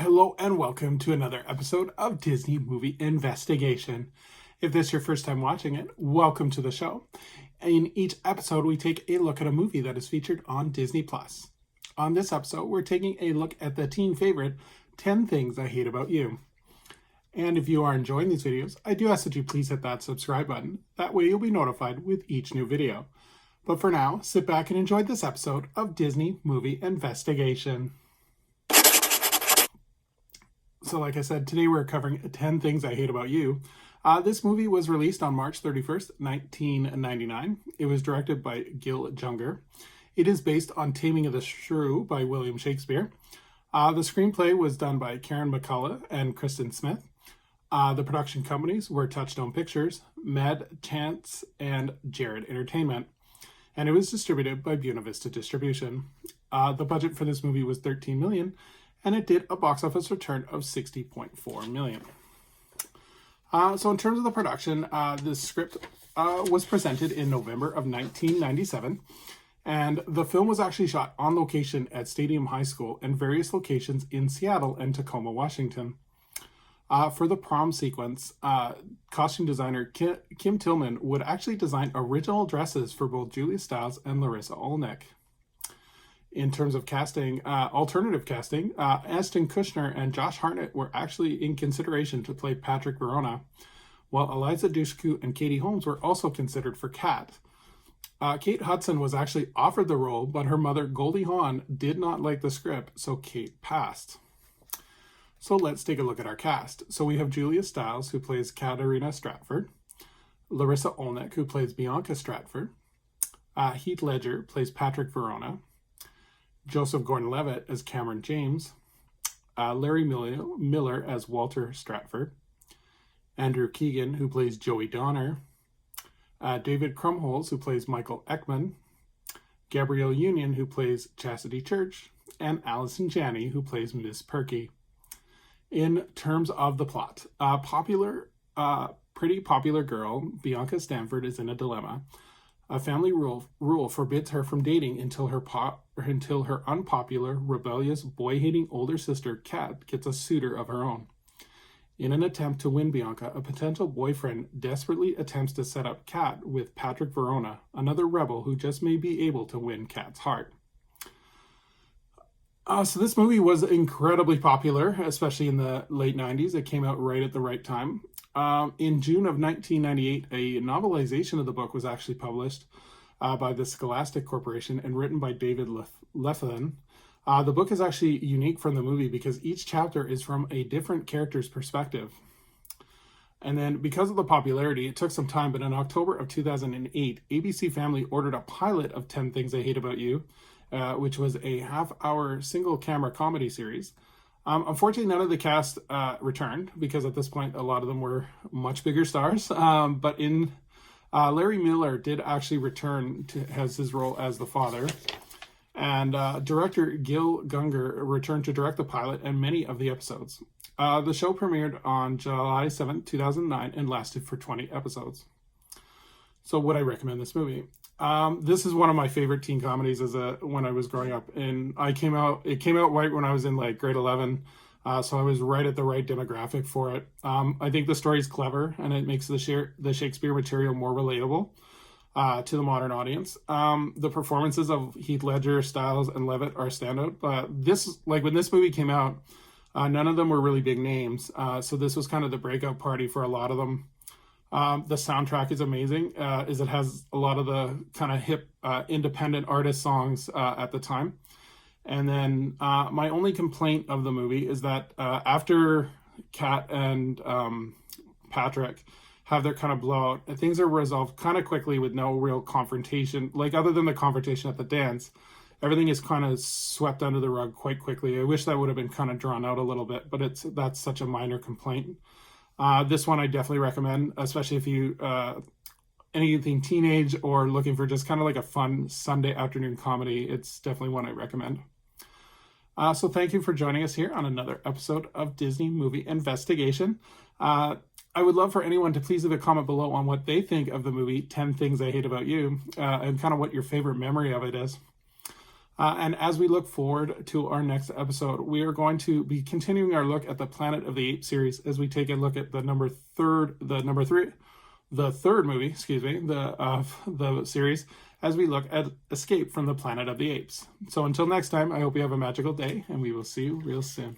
Hello and welcome to another episode of Disney Movie Investigation. If this is your first time watching it, welcome to the show. In each episode, we take a look at a movie that is featured on Disney+. On this episode, we're taking a look at the teen favorite, 10 Things I Hate About You. And if you are enjoying these videos, I do ask that you please hit that subscribe button. That way you'll be notified with each new video. But for now, sit back and enjoy this episode of Disney Movie Investigation. So like I said, today we're covering 10 Things I Hate About You. This movie was released on March 31st, 1999. It was directed by Gil Junger. It is based on Taming of the Shrew by William Shakespeare. The screenplay was done by Karen McCullough and Kristen Smith. The production companies were Touchstone Pictures, Med Chance, and Jared Entertainment. And it was distributed by Buena Vista Distribution. The budget for this movie was $13 million. And it did a box office return of $60.4 million. So in terms of the production, the script was presented in November of 1997. And the film was actually shot on location at Stadium High School and various locations in Seattle and Tacoma, Washington. For the prom sequence, costume designer Kim Tillman would actually design original dresses for both Julia Stiles and Larissa Olnick. In terms of casting, alternative casting, Ashton Kutcher and Josh Hartnett were actually in consideration to play Patrick Verona, while Eliza Dushku and Katie Holmes were also considered for Kat. Kate Hudson was actually offered the role, but her mother, Goldie Hawn, did not like the script, so Kate passed. So let's take a look at our cast. So we have Julia Stiles, who plays Katarina Stratford, Larissa Olnick, who plays Bianca Stratford, Heath Ledger plays Patrick Verona, Joseph Gordan Levitt as Cameron James, Larry Miller as Walter Stratford, Andrew Keegan, who plays Joey Donner, David Krumholtz, who plays Michael Ekman, Gabrielle Union, who plays Chastity Church, and Allison Janney, who plays Miss Perky. In terms of the plot, pretty popular girl, Bianca Stanford, is in a dilemma. A family rule forbids her from dating until her unpopular, rebellious, boy-hating older sister, Kat, gets a suitor of her own. In an attempt to win Bianca, a potential boyfriend desperately attempts to set up Kat with Patrick Verona, another rebel who just may be able to win Kat's heart. So this movie was incredibly popular, especially in the late 90s. It came out right at the right time. In June of 1998, a novelization of the book was actually published by the Scholastic Corporation and written by David Lethlean. The book is actually unique from the movie because each chapter is from a different character's perspective. And then because of the popularity, it took some time, but in October of 2008, ABC Family ordered a pilot of 10 Things I Hate About You, which was a half-hour single-camera comedy series. Unfortunately, none of the cast returned because at this point, a lot of them were much bigger stars. But Larry Miller did actually return as his role as the father. And director Gil Junger returned to direct the pilot and many of the episodes. The show premiered on July 7th, 2009 and lasted for 20 episodes. So would I recommend this movie? This is one of my favorite teen comedies when I was growing up, and it came out right when I was in like grade 11, so I was right at the right demographic for it. I think the story is clever, and it makes the Shakespeare material more relatable to the modern audience. The performances of Heath Ledger, Stiles, and Levitt are standout. When this movie came out, none of them were really big names, so this was kind of the breakout party for a lot of them. The soundtrack is amazing, as it has a lot of the kind of hip independent artist songs at the time. And then my only complaint of the movie is that after Kat and Patrick have their kind of blowout, things are resolved kind of quickly with no real confrontation. Like other than the confrontation at the dance, everything is kind of swept under the rug quite quickly. I wish that would have been kind of drawn out a little bit, but that's such a minor complaint. This one I definitely recommend, especially if you anything teenage or looking for just kind of like a fun Sunday afternoon comedy. It's definitely one I recommend. So thank you for joining us here on another episode of Disney Movie Investigation. I would love for anyone to please leave a comment below on what they think of the movie 10 Things I Hate About You, and kind of what your favorite memory of it is. And as we look forward to our next episode, we are going to be continuing our look at the Planet of the Apes series as we take a look at the third movie, the series, as we look at Escape from the Planet of the Apes. So until next time, I hope you have a magical day, and we will see you real soon.